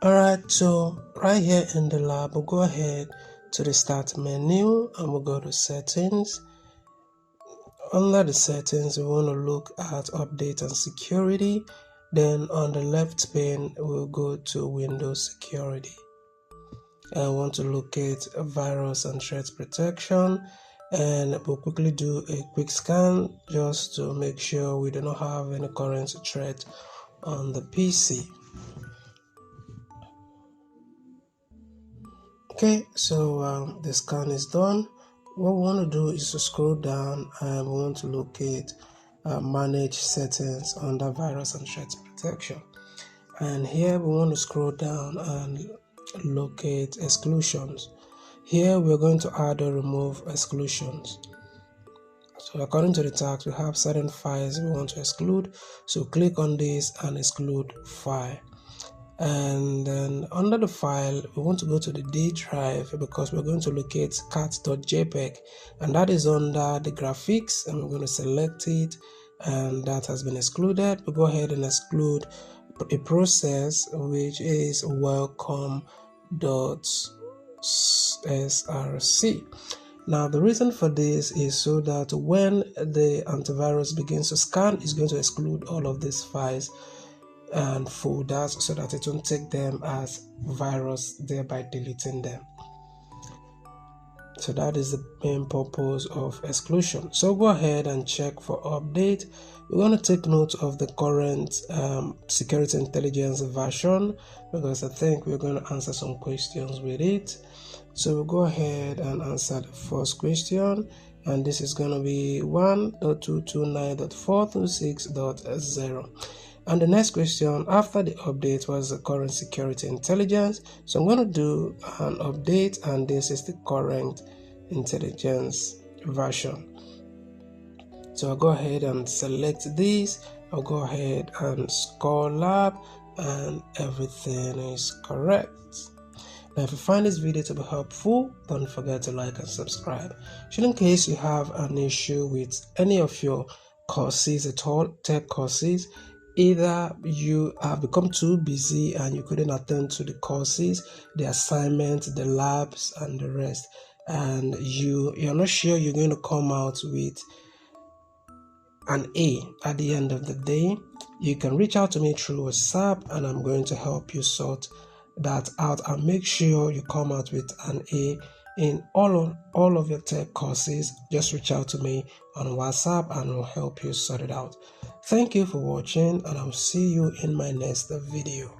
Alright, so right here in the lab, we'll go ahead to the start menu and we'll go to settings. Under the settings, we want to look at update and security. Then on the left pane, we'll go to Windows security. And I want to locate virus and threat protection. And we'll quickly do a quick scan just to make sure we do not have any current threat on the PC. Okay, so the scan is done. What we want to do is to scroll down and we want to locate manage settings under virus and threat protection. And here we want to scroll down and locate exclusions. Here we're going to add or remove exclusions. So according to the tags, we have certain files we want to exclude. So click on this and exclude file. And then under the file, we want to go to the D drive because we're going to locate cat.jpg, and that is under the graphics, and we're going to select it, and that has been excluded. We'll go ahead and exclude a process which is welcome.src. Now the reason for this is so that when the antivirus begins to scan, it's going to exclude all of these files and folders so that it won't take them as virus, thereby deleting them. So that is the main purpose of exclusion. So go ahead and check for update. We're going to take note of the current security intelligence version because I think we're going to answer some questions with it. So we'll go ahead and answer the first question, and this is going to be 1.229.426.0. And the next question, after the update, was the current security intelligence. So I'm going to do an update, and this is the current intelligence version. So I'll go ahead and select this. I'll go ahead and score lab, and everything is correct. Now, if you find this video to be helpful, don't forget to like and subscribe. Should in case you have an issue with any of your courses at all, tech courses, either you have become too busy and you couldn't attend to the courses, the assignments, the labs, and the rest, and you're not sure you're going to come out with an A at the end of the day, you can reach out to me through WhatsApp and I'm going to help you sort that out and make sure you come out with an A in all of your tech courses. Just reach out to me on WhatsApp and I'll help you sort it out. Thank you for watching, and I'll see you in my next video.